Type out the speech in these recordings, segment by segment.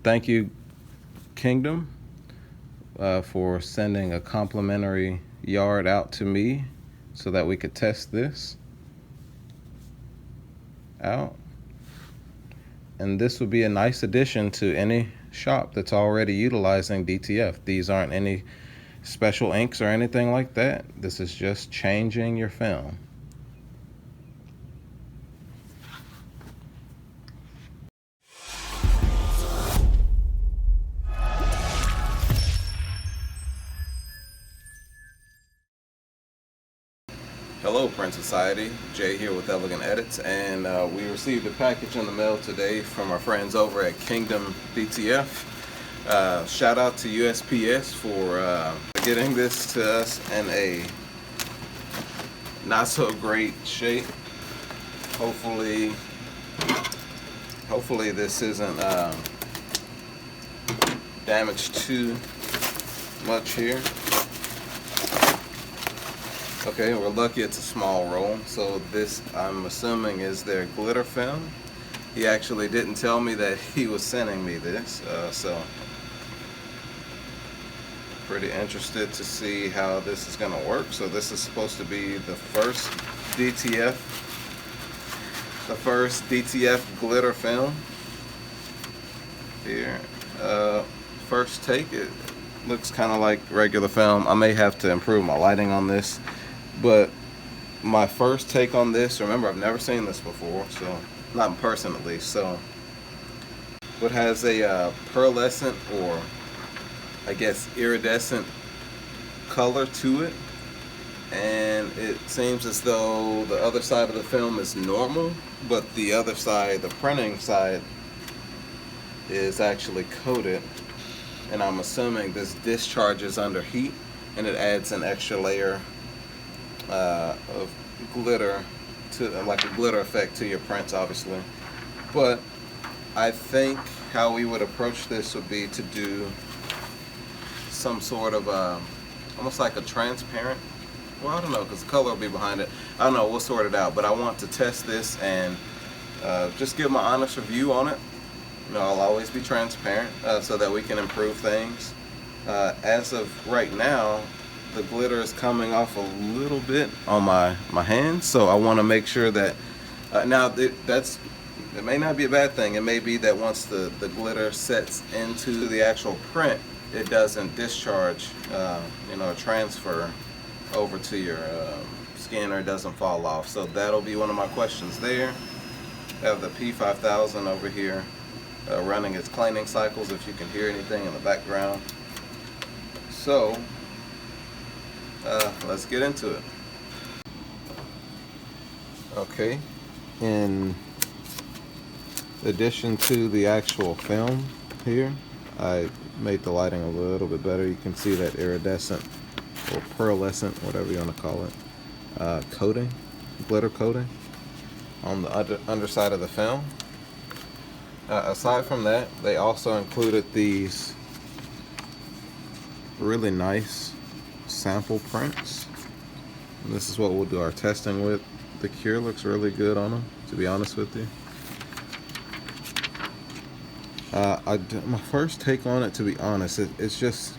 thank you, Kingdom, for sending a complimentary yard out to me so that we could test this out. And this would be a nice addition to any shop that's already utilizing DTF. These aren't any special inks or anything like that. This is just changing your film. Hello Print Society, Jay here with Elegant Edits, and we received a package in the mail today from our friends over at Kingdom DTF. Shout out to USPS for getting this to us in a not so great shape. Hopefully this isn't damaged too much here. Okay, we're lucky it's a small roll. So this, I'm assuming, is their glitter film. He actually didn't tell me that he was sending me this, so pretty interested to see how this is going to work. So this is supposed to be the first DTF glitter film here. First take, it looks kind of like regular film. I may have to improve my lighting on this, but my first take on this, remember, I've never seen this before, so not in person at least. So it has a pearlescent, or I guess iridescent color to it, and it seems as though the other side of the film is normal, but the other side, the printing side, is actually coated, and I'm assuming this discharges under heat and it adds an extra layer of glitter, to like a glitter effect to your prints, obviously. But I think how we would approach this would be to do some sort of almost like a transparent, well, I don't know, because the color will be behind it. I don't know, we'll sort it out, but I want to test this and just give my honest review on it. You know, I'll always be transparent so that we can improve things. As of right now, the glitter is coming off a little bit on my hands, so I want to make sure that now it may not be a bad thing. It may be that once the glitter sets into the actual print, it doesn't discharge, you know, transfer over to your skin, or it doesn't fall off. So that'll be one of my questions there. I have the P5000 over here running its cleaning cycles, if you can hear anything in the background. So let's get into it. Okay, in addition to the actual film here, I made the lighting a little bit better. You can see that iridescent or pearlescent, whatever you want to call it, coating, glitter coating on the underside of the film. Aside from that, they also included these really nice sample prints. And this is what we'll do our testing with. The cure looks really good on them, to be honest with you. My first take on it, to be honest, it's just,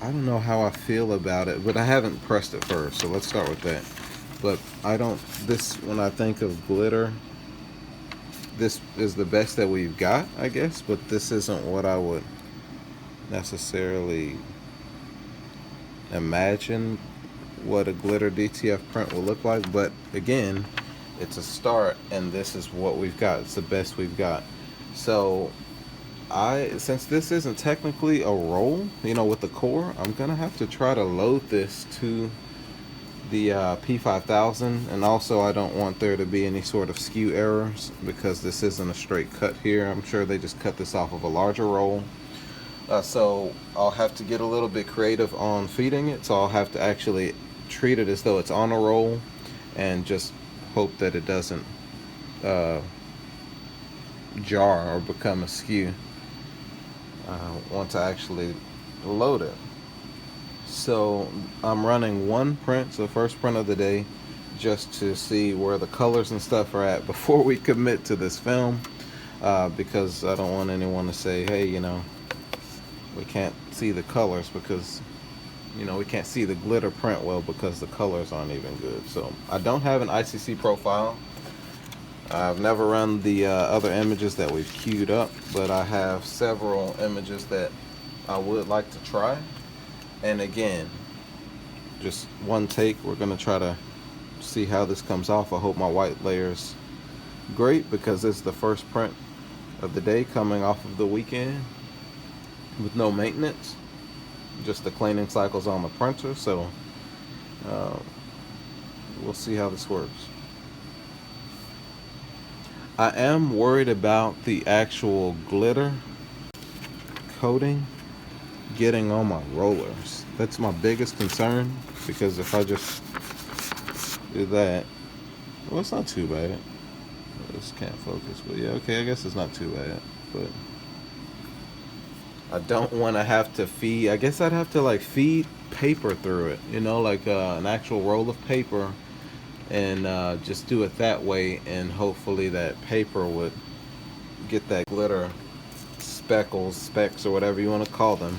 I don't know how I feel about it, but I haven't pressed it first, so let's start with that. But when I think of glitter, this is the best that we've got, I guess, but this isn't what I would necessarily imagine what a glitter DTF print will look like. But again, it's a start, and this is what we've got. It's the best we've got. So since this isn't technically a roll, you know, with the core, I'm gonna have to try to load this to the P5000, and also I don't want there to be any sort of skew errors because this isn't a straight cut here. I'm sure they just cut this off of a larger roll. So I'll have to get a little bit creative on feeding it. So I'll have to actually treat it as though it's on a roll and just hope that it doesn't jar or become askew once I actually load it. So I'm running one print, so first print of the day, just to see where the colors and stuff are at before we commit to this film. because I don't want anyone to say, hey, you know, we can't see the colors because, you know, we can't see the glitter print well because the colors aren't even good. So I don't have an ICC profile. I've never run the other images that we've queued up, but I have several images that I would like to try. And again, just one take. We're gonna try to see how this comes off. I hope my white layer's great because it's the first print of the day coming off of the weekend with no maintenance, just the cleaning cycles on the printer. So we'll see how this works. I am worried about the actual glitter coating getting on my rollers. That's my biggest concern, because if I just do that, well, it's not too bad. This can't focus, but yeah, okay, I guess it's not too bad. But I don't want to have to feed, I guess I'd have to like feed paper through it, you know, like an actual roll of paper, and just do it that way, and hopefully that paper would get that glitter specks, or whatever you want to call them.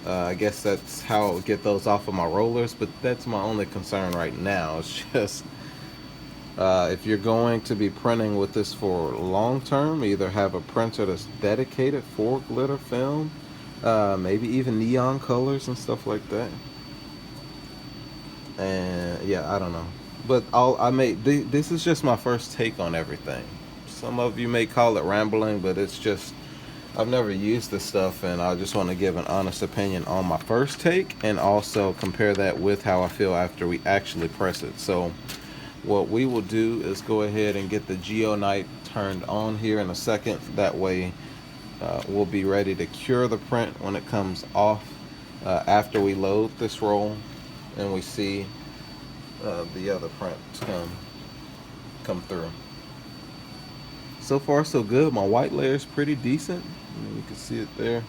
I guess that's how I would get those off of my rollers, but that's my only concern right now. It's just if you're going to be printing with this for long term, either have a printer that's dedicated for glitter film, maybe even neon colors and stuff like that. And yeah, I don't know, but this is just my first take on everything. Some of you may call it rambling, but it's just, I've never used this stuff, and I just want to give an honest opinion on my first take, and also compare that with how I feel after we actually press it. So what we will do is go ahead and get the Geonite turned on here in a second. That way we'll be ready to cure the print when it comes off, after we load this roll and we see the other prints come through. So far so good. My white layer is pretty decent. You can see it there.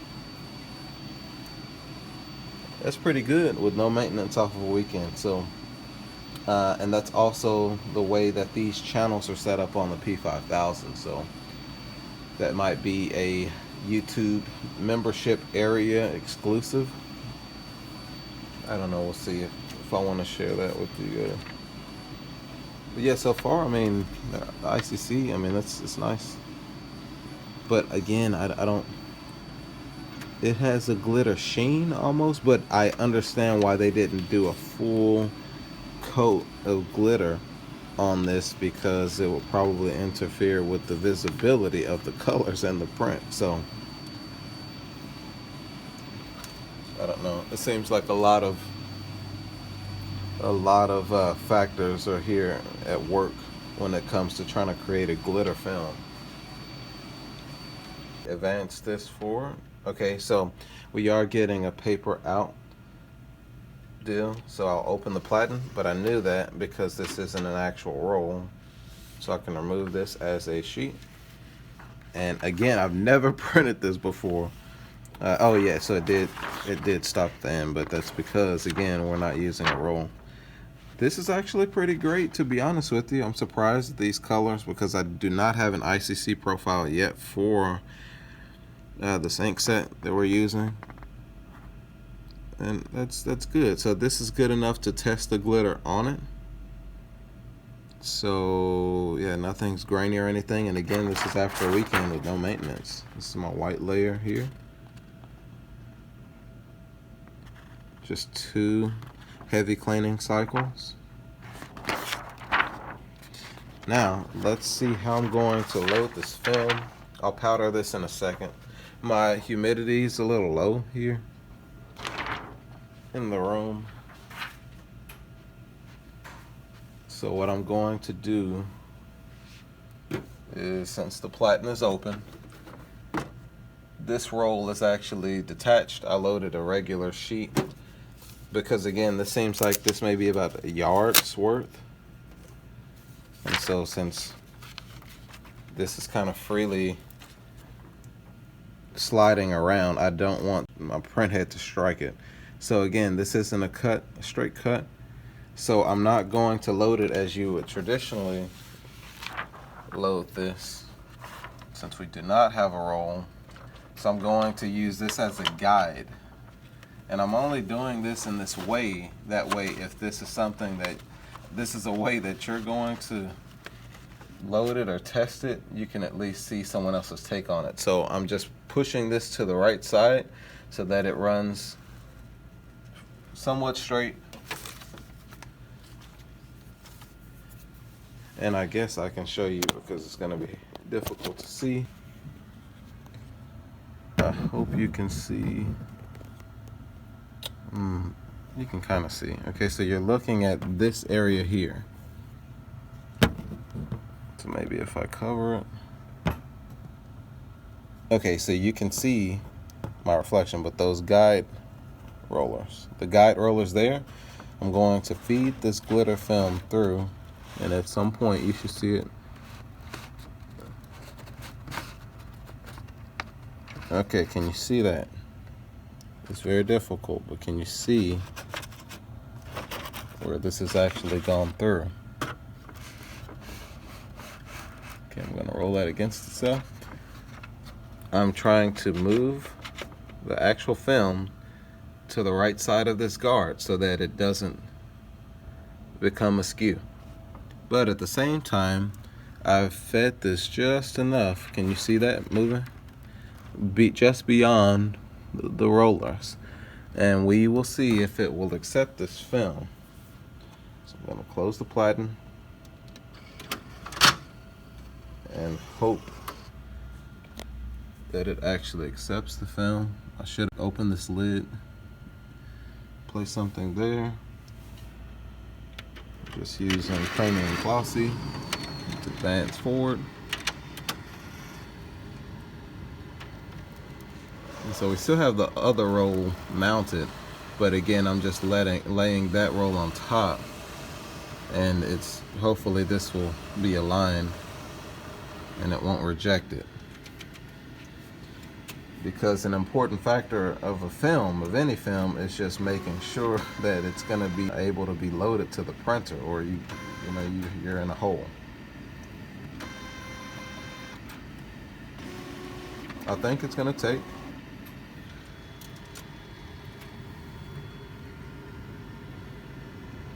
That's pretty good with no maintenance off of a weekend. So and that's also the way that these channels are set up on the P5000. So that might be a YouTube membership area exclusive. I don't know, we'll see if I want to share that with you. But yeah, so far, I mean, the ICC, I mean, it's nice. But again, I don't, it has a glitter sheen almost, but I understand why they didn't do a full coat of glitter on this, because it will probably interfere with the visibility of the colors and the print. So I don't know, it seems like a lot of factors are here at work when it comes to trying to create a glitter film. Advance this forward. Okay, so we are getting a paper out deal, so I'll open the platen, but I knew that because this isn't an actual roll, so I can remove this as a sheet. And again, I've never printed this before. Oh yeah, so it did stop the end, but that's because, again, we're not using a roll. This is actually pretty great, to be honest with you. I'm surprised at these colors because I do not have an ICC profile yet for this ink set that we're using, and that's good. So this is good enough to test the glitter on it. So yeah, nothing's grainy or anything. And again, this is after a weekend with no maintenance. This is my white layer here. Just 2 heavy cleaning cycles. Now let's see how I'm going to load this film. I'll powder this in a second. My humidity is a little low here in the room, so what I'm going to do is, since the platen is open, this roll is actually detached. I loaded a regular sheet because, again, this seems like this may be about a yard's worth, and so since this is kind of freely sliding around, I don't want my print head to strike it. So again, this isn't a straight cut, so I'm not going to load it as you would traditionally load this. since we do not have a roll. So I'm going to use this as a guide. And I'm only doing this in this way, that way if this is something that, this is a way that you're going to load it or test it, you can at least see someone else's take on it. So I'm just pushing this to the right side so that it runs somewhat straight. And I guess I can show you because it's going to be difficult to see. I hope you can see. You can kind of see. Okay, so you're looking at this area here. So maybe if I cover it. Okay, so you can see my reflection, but those guide rollers, the guide rollers there, I'm going to feed this glitter film through, and at some point you should see it. Okay, can you see that? It's very difficult, but can you see where this has actually gone through? Okay, I'm going to roll that against itself. I'm trying to move the actual film to the right side of this guard so that it doesn't become askew. But at the same time, I've fed this just enough. Can you see that moving? Just beyond the rollers, and we will see if it will accept this film. So I'm going to close the platen and hope that it actually accepts the film. I should open this lid, place something there, just using Premium Glossy to advance forward. So we still have the other roll mounted, but again, I'm just laying that roll on top, and it's hopefully this will be aligned and it won't reject it. Because an important factor of a film, of any film, is just making sure that it's going to be able to be loaded to the printer, or you're in a hole. I think it's going to take.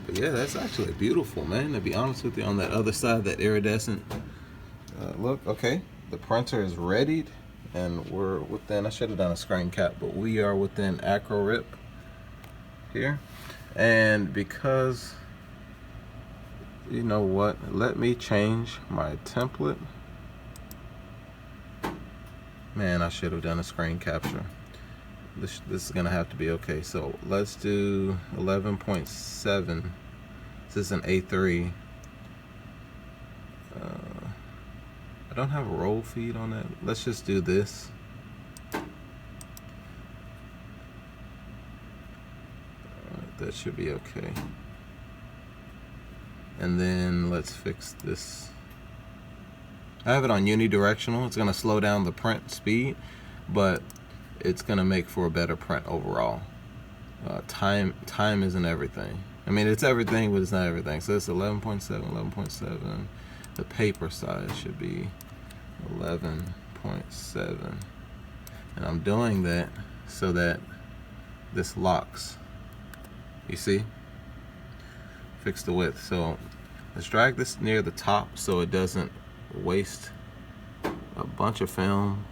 But yeah, that's actually beautiful, man, to be honest with you. On that other side, that iridescent look. Okay, the printer is readied, and we're within, I should have done a screen cap, but we are within acro rip here. And because, you know what, let me change my template. Man, I should have done a screen capture. This is gonna have to be okay. So let's do 11.7. This is an A3. I don't have a roll feed on that. Let's just do this. That should be okay. And then let's fix this. I have it on unidirectional. It's gonna slow down the print speed, but it's gonna make for a better print overall. Time isn't everything. I mean, it's everything, but it's not everything. So it's 11.7, 11.7. The paper size should be 11.7. And I'm doing that so that this locks. You see? Fix the width. So let's drag this near the top so it doesn't waste a bunch of film.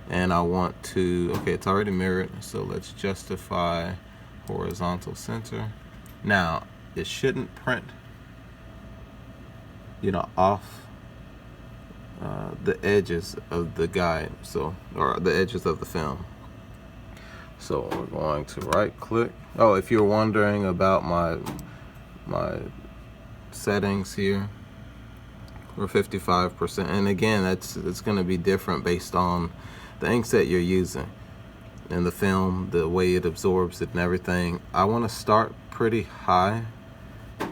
And I want to, okay, it's already mirrored, so let's justify horizontal center. Now, it shouldn't print, off the edges of the guide, or the edges of the film. So we're going to right click. Oh, if you're wondering about my settings here, we're 55%, and again, it's going to be different based on the inkset you're using and the film, the way it absorbs it and everything. I want to start pretty high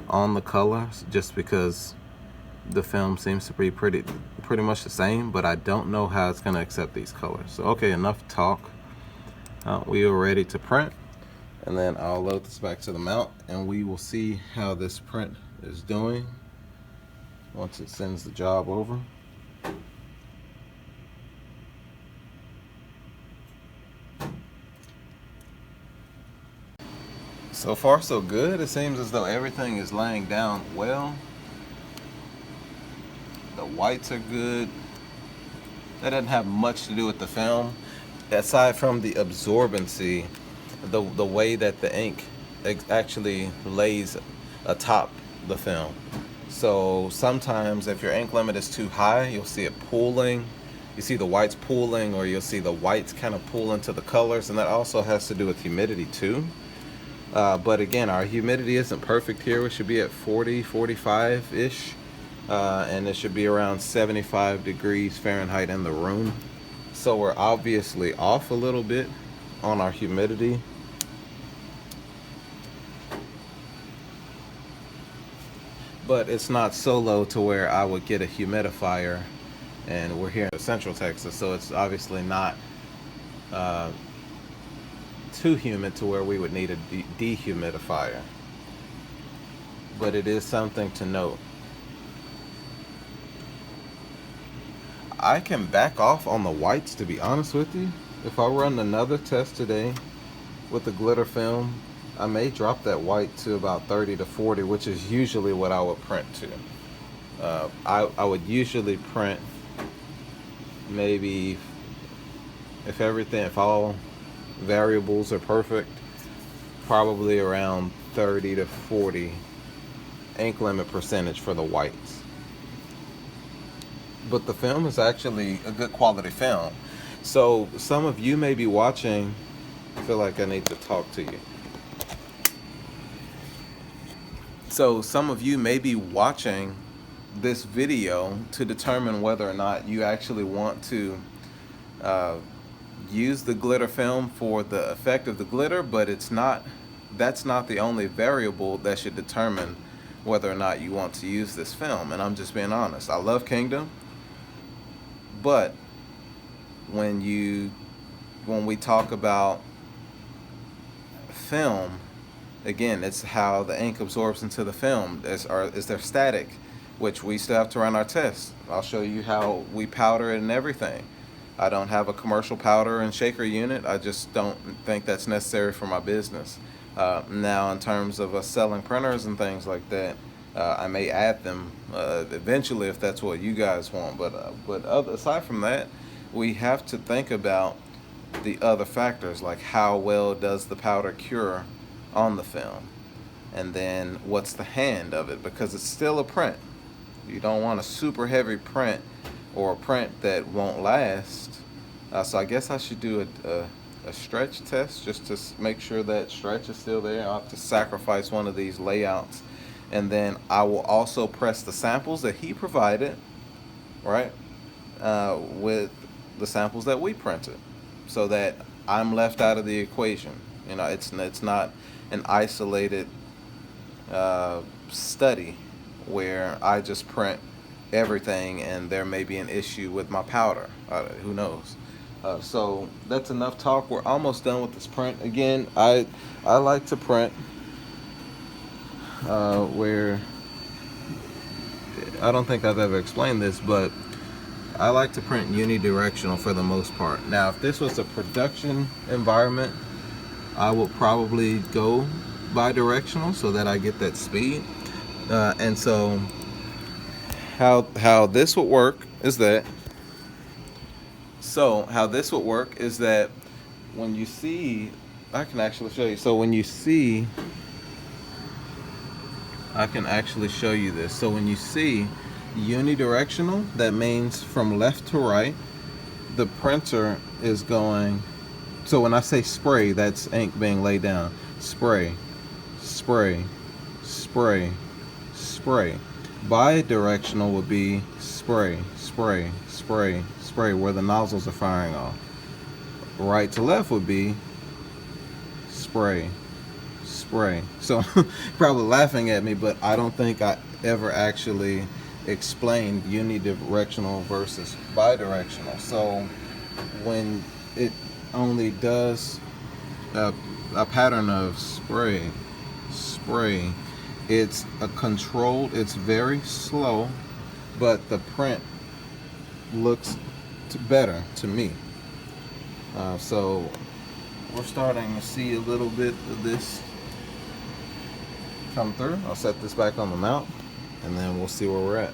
on the colors just because the film seems to be pretty much the same, but I don't know how it's going to accept these colors. So okay, enough talk. We are ready to print, and then I'll load this back to the mount, and we will see how this print is doing once it sends the job over. So far so good. It seems as though everything is laying down well. The whites are good. That doesn't have much to do with the film. Aside from the absorbency, the way that the ink actually lays atop the film. So sometimes if your ink limit is too high, you'll see it pooling. You see the whites pooling, or you'll see the whites kind of pool into the colors, and that also has to do with humidity too. But again, our humidity isn't perfect here. We should be at 40, 45-ish. And it should be around 75 degrees Fahrenheit in the room. So we're obviously off a little bit on our humidity. But it's not so low to where I would get a humidifier, and we're here in Central Texas, so it's obviously not too humid to where we would need a dehumidifier. But it is something to note. I can back off on the whites, to be honest with you. If I run another test today with the glitter film, I may drop that white to about 30 to 40, which is usually what I would print to. I would usually print maybe, if all variables are perfect, probably around 30 to 40 ink limit percentage for the whites. But the film is actually a good quality film. So some of you may be watching. I feel like I need to talk to you. So some of you may be watching this video to determine whether or not you actually want to use the glitter film for the effect of the glitter, but that's not the only variable that should determine whether or not you want to use this film. And I'm just being honest. I love Kingdom. But when we talk about film, again, it's how the ink absorbs into the film. Is there static, which we still have to run our tests. I'll show you how we powder it and everything. I don't have a commercial powder and shaker unit. I just don't think that's necessary for my business. Now, in terms of us selling printers and things like that, I may add them eventually if that's what you guys want. But aside from that, we have to think about the other factors, like how well does the powder cure on the film, and then what's the hand of it, because it's still a print. You don't want a super heavy print or a print that won't last. So I guess I should do a stretch test just to make sure that stretch is still there. I'll have to sacrifice one of these layouts. And then I will also press the samples that he provided, right, with the samples that we printed, so that I'm left out of the equation. You know, it's not an isolated study where I just print everything and there may be an issue with my powder. Who knows? So that's enough talk. We're almost done with this print. Again, I like to print where, I don't think I've ever explained this, but I like to print unidirectional for the most part. Now, if this was a production environment, I will probably go bidirectional so that I get that speed. And so how this would work is that, when you see, I can actually show you. So when you see, I can actually show you this. So when you see unidirectional, that means from left to right, the printer is going. So when I say spray, that's ink being laid down. Spray, spray, spray, spray. Bidirectional would be spray, spray, spray, spray, where the nozzles are firing off. Right to left would be spray, spray. So probably laughing at me, but I don't think I ever actually explained unidirectional versus bidirectional. So when it only does a pattern of spray, spray, it's a controlled, it's very slow, but the print looks better to me. So we're starting to see a little bit of this come through. I'll set this back on the mount, and then we'll see where we're at.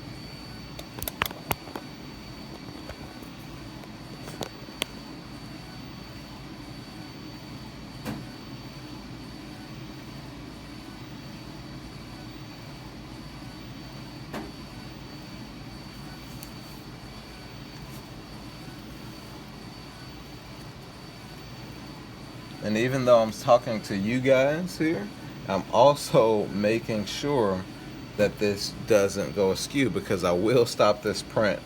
And even though I'm talking to you guys here, I'm also making sure that this doesn't go askew, because I will stop this print.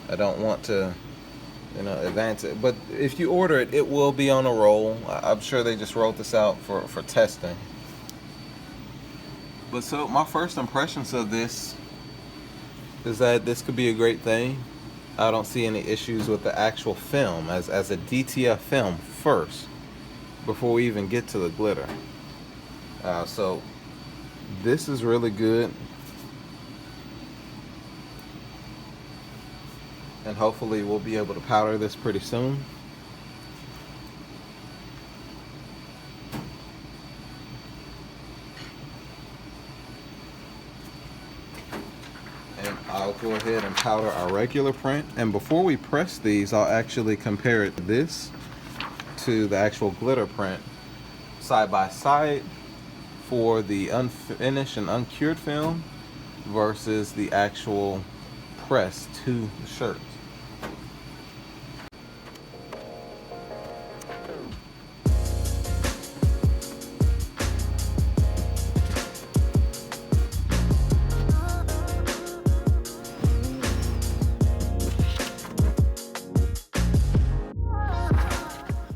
I don't want to, you know, advance it. But if you order it, it will be on a roll. I'm sure they just wrote this out for testing. But so my first impressions of this is that this could be a great thing. I don't see any issues with the actual film as a DTF film first, before we even get to the glitter. So this is really good, and hopefully we'll be able to powder this pretty soon. And I'll go ahead and powder our regular print, and before we press these, I'll actually compare it to this, to the actual glitter print, side by side, for the unfinished and uncured film versus the actual press to the shirt.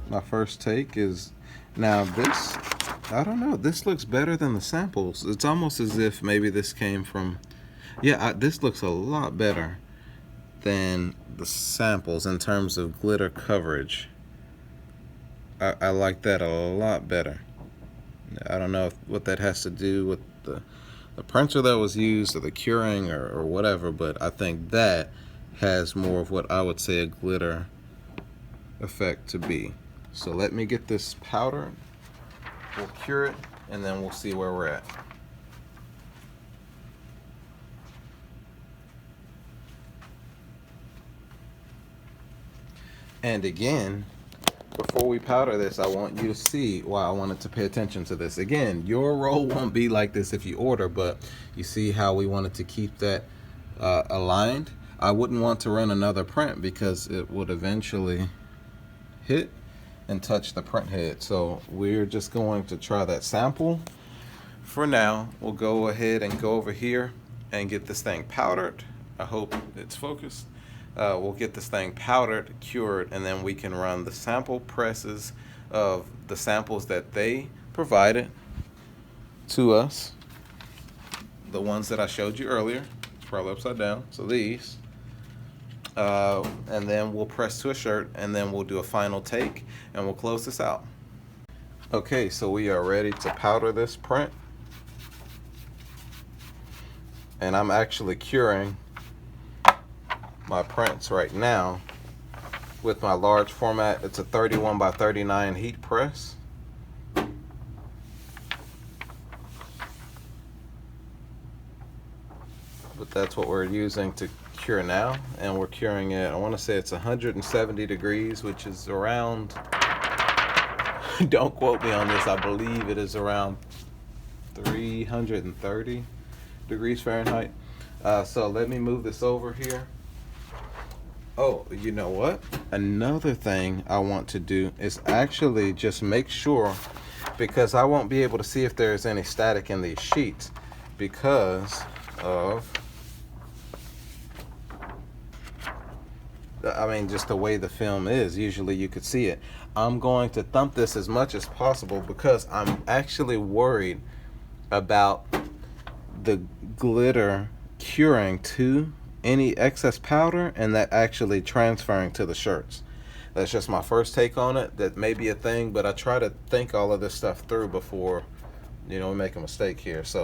My first take is, now this, I don't know, this looks better than the samples. It's almost as if maybe this came from, yeah, this looks a lot better than the samples in terms of glitter coverage. I like that a lot better. I don't know what that has to do with the printer that was used, or the curing, or whatever, but I think that has more of what I would say a glitter effect to be. So let me get this powder, we'll cure it, and then we'll see where we're at. And again, before we powder this, I want you to see why I wanted to pay attention to this. Again, your roll won't be like this if you order, but you see how we wanted to keep that aligned. I wouldn't want to run another print because it would eventually hit and touch the print head. So we're just going to try that sample. For now, we'll go ahead and go over here and get this thing powdered. I hope it's focused. We'll get this thing powdered, cured, and then we can run the sample presses of the samples that they provided to us. The ones that I showed you earlier. It's probably upside down. So these. And then we'll press to a shirt, and then we'll do a final take, and we'll close this out. Okay, so we are ready to powder this print, and I'm actually curing my prints right now with my large format. It's a 31 by 39 heat press. But that's what we're using to cure now, and we're curing it, I want to say it's 170 degrees, which is around, don't quote me on this, I believe it is around 330 degrees Fahrenheit. So let me move this over here. Oh, you know what? Another thing I want to do is actually just make sure, because I won't be able to see if there's any static in these sheets because of, I mean, just the way the film is. Usually you could see it. I'm going to thump this as much as possible because I'm actually worried about the glitter curing to any excess powder and that actually transferring to the shirts. That's just my first take on it. That may be a thing, but I try to think all of this stuff through before, you know, we make a mistake here. So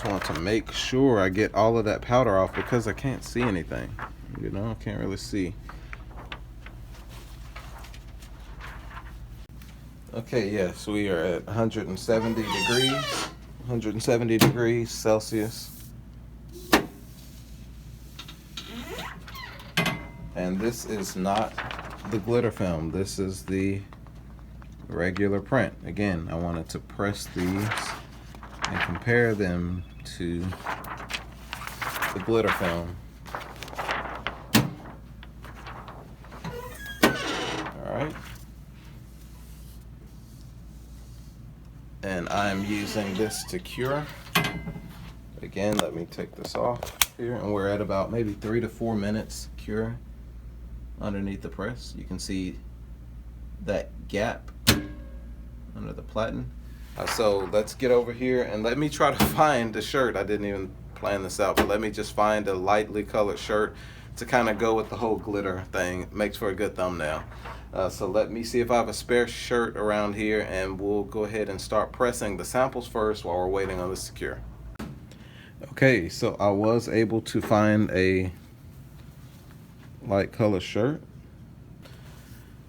want to make sure I get all of that powder off because I can't see anything, you know, I can't really see. Okay, yes, we are at 170 degrees Celsius. And this is not the glitter film. This is the regular print. Again, I wanted to press these and compare them to the glitter film. Alright. And I'm using this to cure. Again, let me take this off here, and we're at about maybe 3 to 4 minutes cure underneath the press. You can see that gap under the platen. So let's get over here and let me try to find the shirt. I didn't even plan this out, but let me just find a lightly colored shirt to kind of go with the whole glitter thing. Makes for a good thumbnail. So let me see if I have a spare shirt around here, and we'll go ahead and start pressing the samples first while we're waiting on this to cure. Okay, so I was able to find a light color shirt,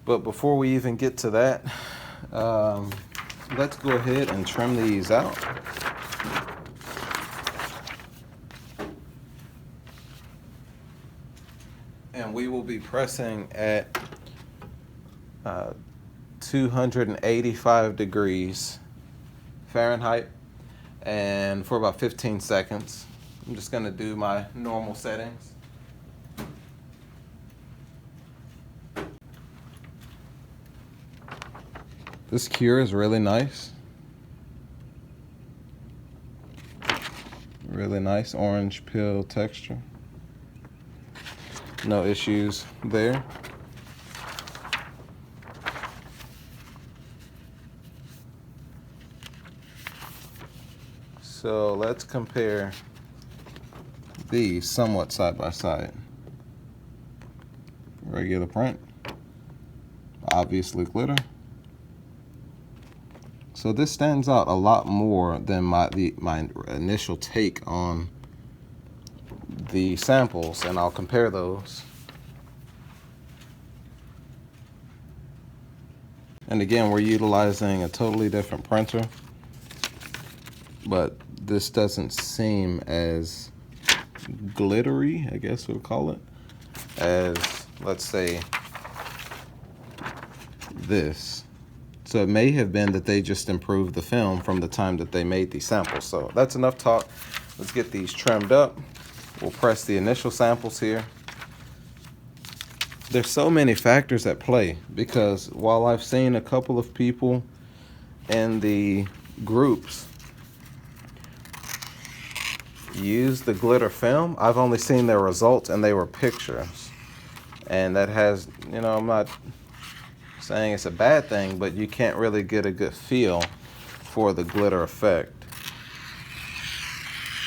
but before we even get to that, let's go ahead and trim these out. And we will be pressing at 285 degrees Fahrenheit and for about 15 seconds. I'm just going to do my normal settings. This cure is really nice. Really nice orange peel texture. No issues there. So let's compare these somewhat side by side. Regular print, obviously glitter. So this stands out a lot more than my initial take on the samples, and I'll compare those. And again, we're utilizing a totally different printer, but this doesn't seem as glittery, I guess we'll call it, as, let's say, this. So it may have been that they just improved the film from the time that they made these samples. So that's enough talk. Let's get these trimmed up. We'll press the initial samples here. There's so many factors at play, because while I've seen a couple of people in the groups use the glitter film, I've only seen their results and they were pictures. And that has, you know, I'm not saying it's a bad thing, but you can't really get a good feel for the glitter effect.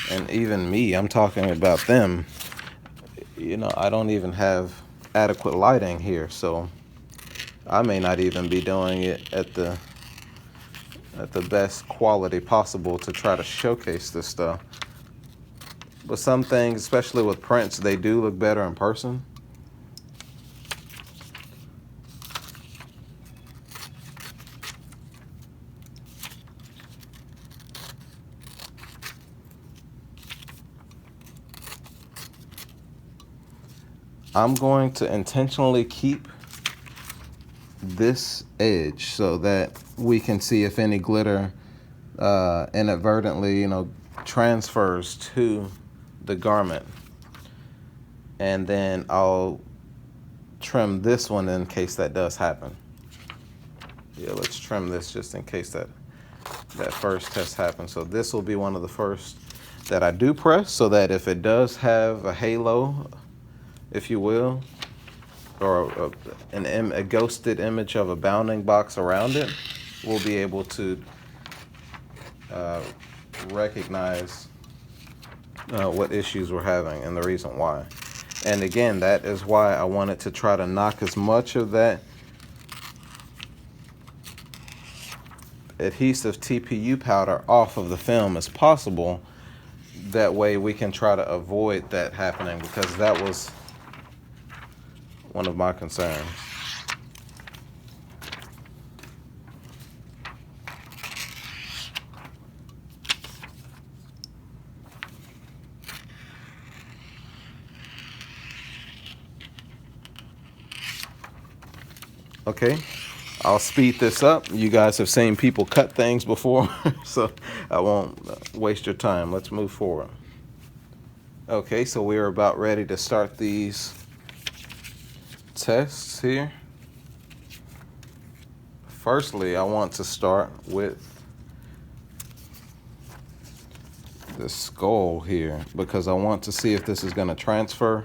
And even me, I'm talking about them, you know, I don't even have adequate lighting here, so I may not even be doing it at the best quality possible to try to showcase this stuff. But some things, especially with prints, they do look better in person. I'm going to intentionally keep this edge so that we can see if any glitter inadvertently, you know, transfers to the garment. And then I'll trim this one in case that does happen. Yeah, let's trim this just in case that first test happens. So this will be one of the first that I do press, so that if it does have a halo, if you will, or a ghosted image of a bounding box around it, we'll be able to recognize what issues we're having and the reason why. And again, that is why I wanted to try to knock as much of that adhesive TPU powder off of the film as possible. That way we can try to avoid that happening, because that was one of my concerns. Okay, I'll speed this up. You guys have seen people cut things before, so I won't waste your time. Let's move forward. Okay, so we're about ready to start these tests here. Firstly, I want to start with the skull here because I want to see if this is going to transfer.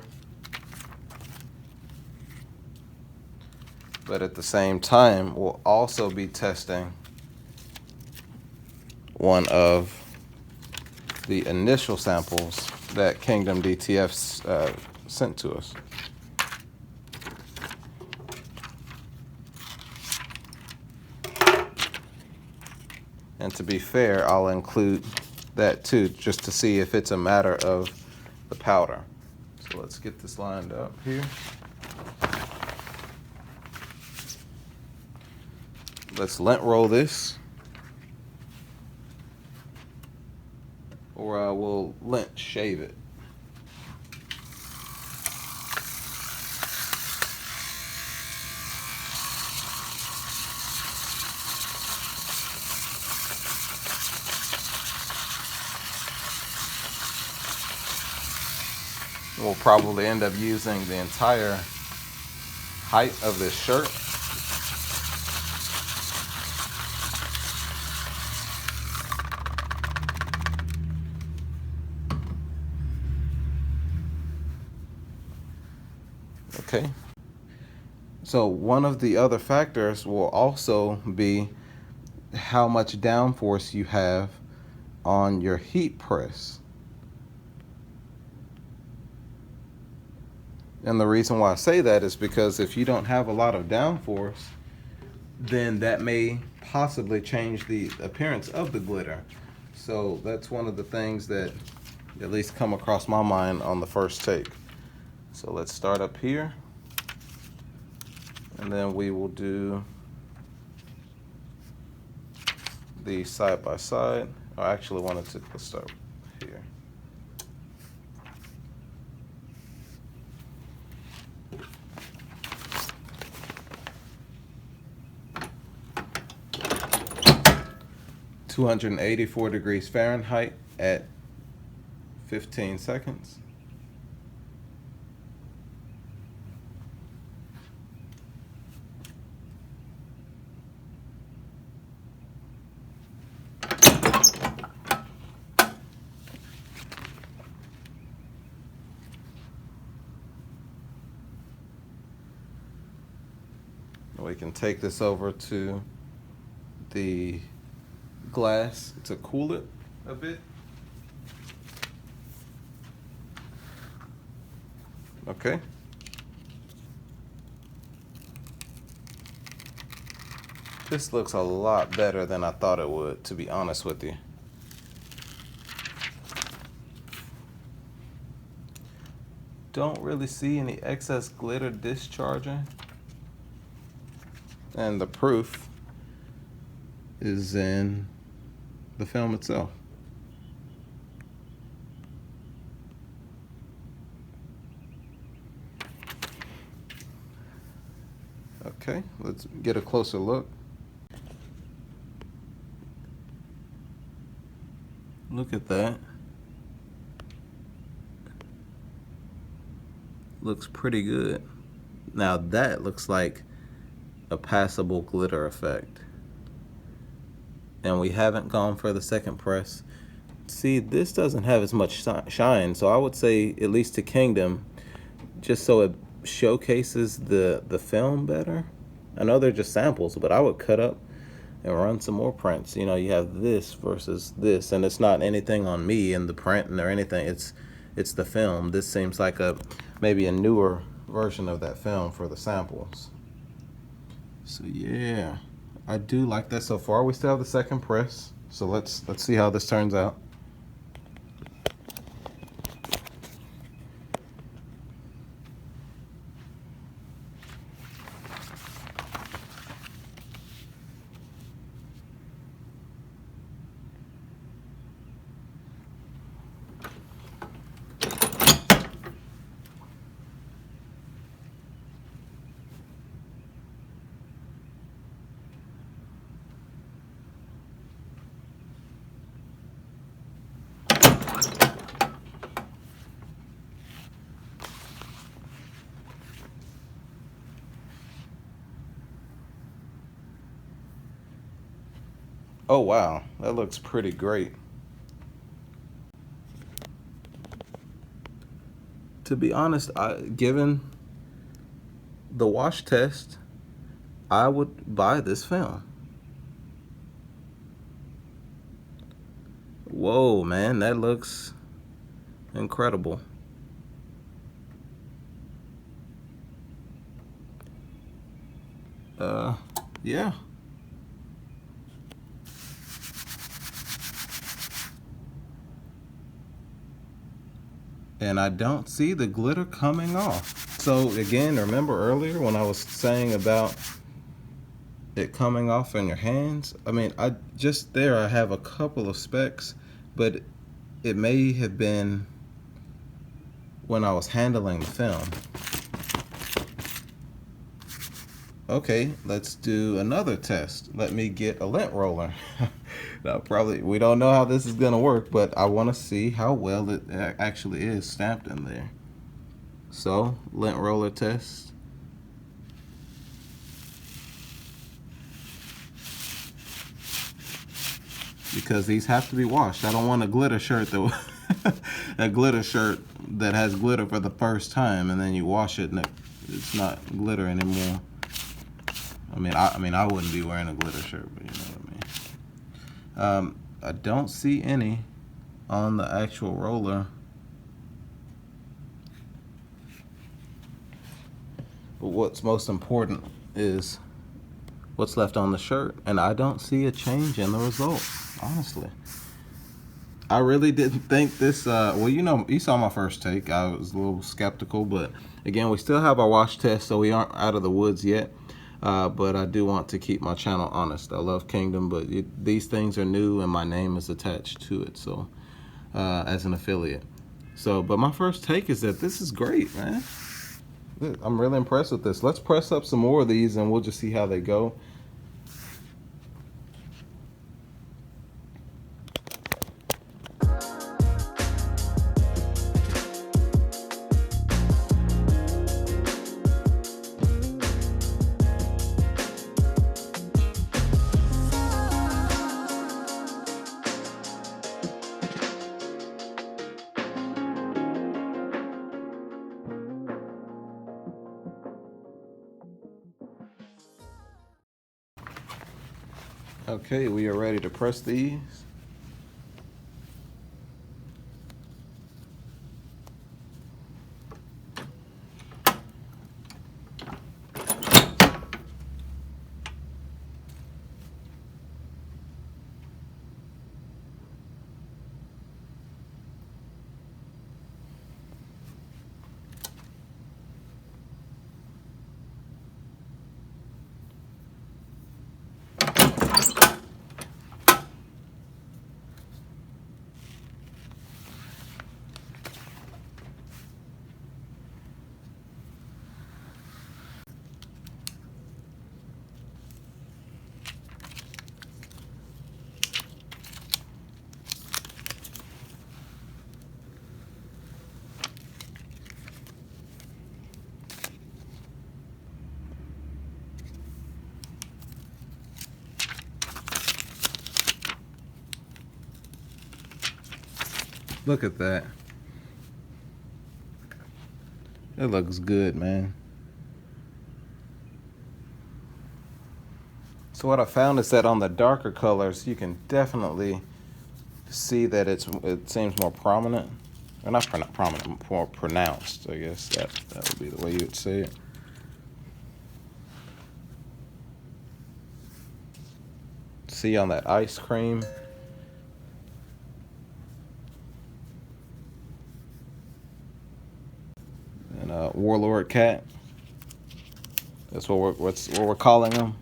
But at the same time, we'll also be testing one of the initial samples that Kingdom DTF sent to us. And to be fair, I'll include that too, just to see if it's a matter of the powder. So let's get this lined up here. Let's lint roll this, or I will lint shave it. We'll probably end up using the entire height of this shirt. Okay. So one of the other factors will also be how much downforce you have on your heat press. And the reason why I say that is because if you don't have a lot of downforce, then that may possibly change the appearance of the glitter. So that's one of the things that at least come across my mind on the first take. So let's start up here, and then we will do the side by side. I actually wanted to let's start here. (284 degrees Fahrenheit) at 15 seconds. We can take this over to the glass to cool it a bit. Okay. This looks a lot better than I thought it would, to be honest with you. Don't really see any excess glitter discharging. And the proof is in the film itself. Okay, let's get a closer look. Look at that. Looks pretty good. Now that looks like a passable glitter effect. And we haven't gone for the second press. See, this doesn't have as much shine, so I would say, at least to Kingdom, just so it showcases the film better. I know they're just samples, but I would cut up and run some more prints. You know, you have this versus this, and it's not anything on me in the print or anything. It's the film. This seems like maybe a newer version of that film for the samples. So yeah, I do like that so far. We still have the second press, so let's see how this turns out. Oh wow, that looks pretty great. To be honest, given the wash test, I would buy this film. Whoa, man, that looks incredible. Yeah. And I don't see the glitter coming off. So again, remember earlier when I was saying about it coming off in your hands? I mean, I just there I have a couple of specks, but it may have been when I was handling the film. Okay, let's do another test. Let me get a lint roller. Now, probably we don't know how this is gonna work, but I want to see how well it actually is stamped in there. So, lint roller test. Because these have to be washed. I don't want a glitter shirt that a glitter shirt that has glitter for the first time and then you wash it and it's not glitter anymore. I mean I wouldn't be wearing a glitter shirt, but you know what I mean. I don't see any on the actual roller. But what's most important is what's left on the shirt, and I don't see a change in the result, honestly. I really didn't think this, well, you know, you saw my first take. I was a little skeptical, but again, we still have our wash test, so we aren't out of the woods yet. But I do want to keep my channel honest. I love Kingdom, but these things are new and my name is attached to it, so as an affiliate. So, but my first take is that this is great, man. I'm really impressed with this. Let's press up some more of these and we'll just see how they go. Okay, we are ready to press these. Look at that. It looks good, man. So what I found is that on the darker colors, you can definitely see that it seems more prominent. Or not prominent, more pronounced, I guess. That would be the way you would say it. See on that ice cream. And Warlord Cat. That's what we're calling them.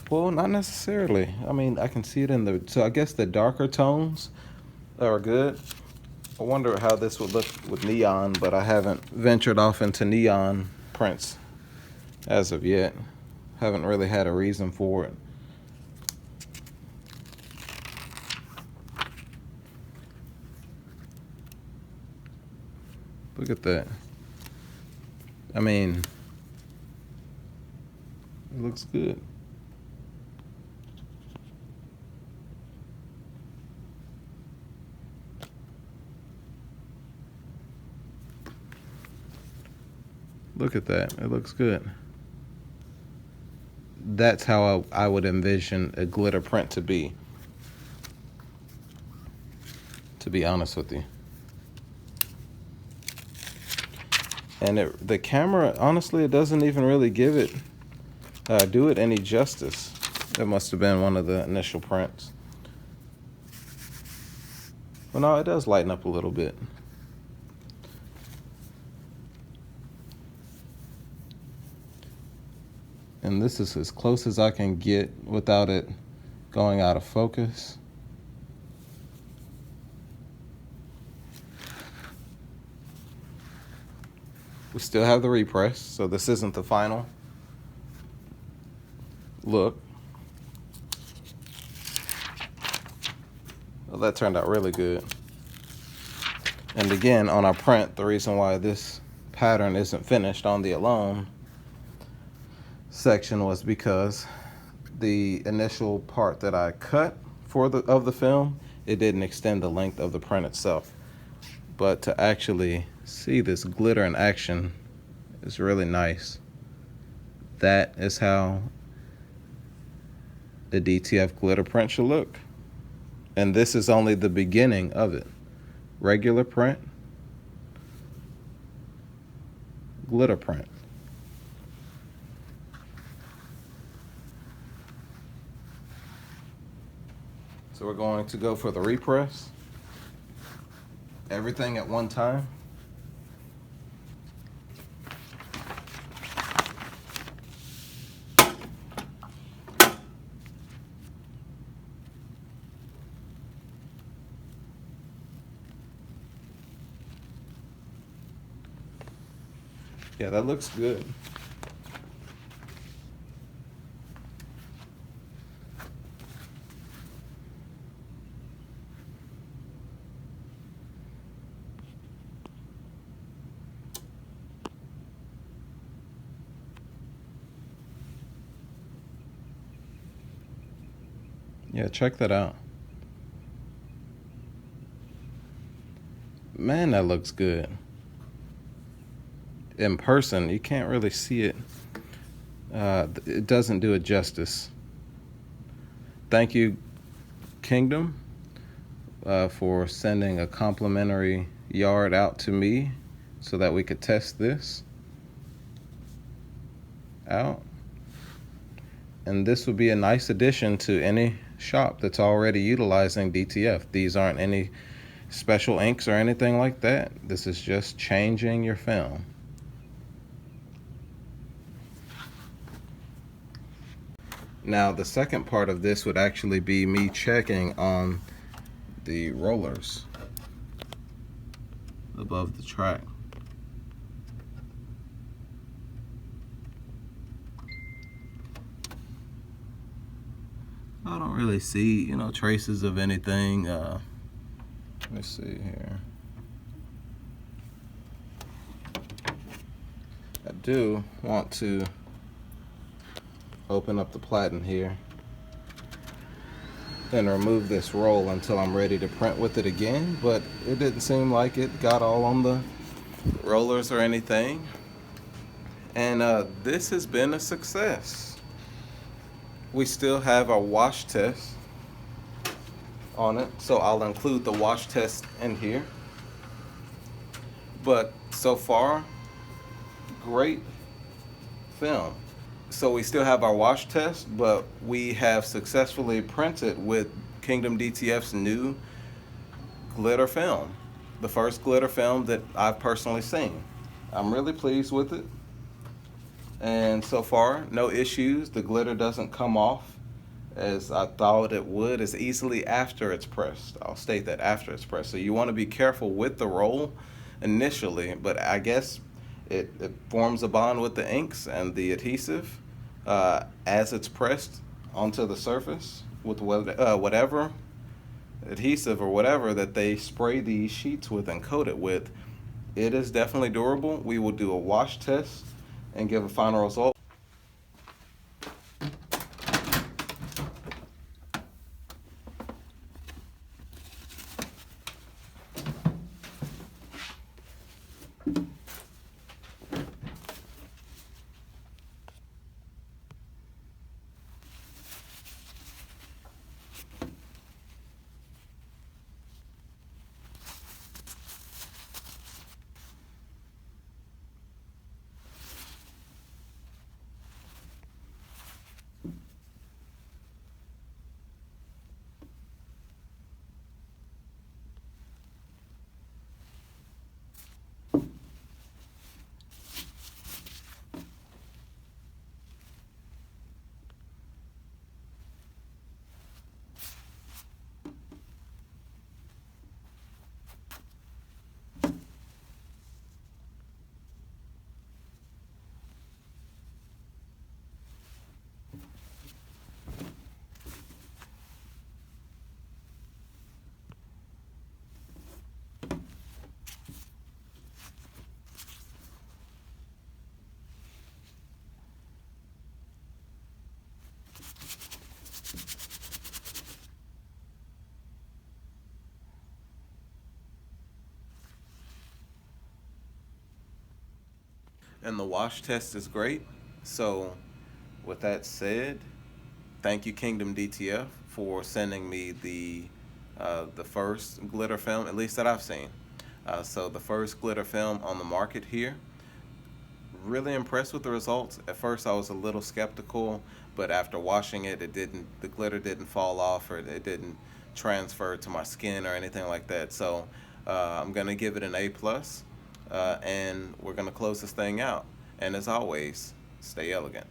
Well, not necessarily. I mean, I can see it in so I guess the darker tones are good. I wonder how this would look with neon, but I haven't ventured off into neon prints as of yet. Haven't really had a reason for it. Look at that. I mean, looks good. Look at that, it looks good. That's how I would envision a glitter print to be honest with you. And the camera, honestly, it doesn't even really give it, do it any justice. It must have been one of the initial prints. Well, no, it does lighten up a little bit. And this is as close as I can get without it going out of focus. We still have the repress, so this isn't the final look. Well, that turned out really good. And again, on our print, the reason why this pattern isn't finished on the Alone section was because the initial part that I cut of the film, it didn't extend the length of the print itself. But to actually see this glitter in action is really nice. That is how the DTF glitter print should look. And this is only the beginning of it. Regular print, glitter print. So we're going to go for the repress. Everything at one time. Yeah, that looks good. Yeah, check that out. Man, that looks good. In person, you can't really see it. It doesn't do it justice. Thank you, Kingdom, for sending a complimentary yard out to me so that we could test this out. And this would be a nice addition to any shop that's already utilizing DTF. These aren't any special inks or anything like that. This is just changing your film. Now, the second part of this would actually be me checking on the rollers above the track. I don't really see, traces of anything. Let me see here. I do want to open up the platen here and remove this roll until I'm ready to print with it again, but it didn't seem like it got all on the rollers or anything. And this has been a success. We still have our wash test on it, so I'll include the wash test in here. But so far, great film. So we still have our wash test, but we have successfully printed with Kingdom DTF's new glitter film. The first glitter film that I've personally seen. I'm really pleased with it. And so far, no issues. The glitter doesn't come off as I thought it would as easily after it's pressed. I'll state that, after it's pressed. So you want to be careful with the roll initially, but I guess it forms a bond with the inks and the adhesive as it's pressed onto the surface with whatever adhesive or whatever that they spray these sheets with and coat it with. It is definitely durable. We will do a wash test and give a final result. and the wash test is great. So with that said, thank you Kingdom DTF for sending me the first glitter film, at least that I've seen. So the first glitter film on the market here. Really impressed with the results. At first I was a little skeptical, but after washing it, the glitter didn't fall off, or it didn't transfer to my skin or anything like that. So I'm gonna give it an A plus, and we're gonna close this thing out. And as always, stay elegant.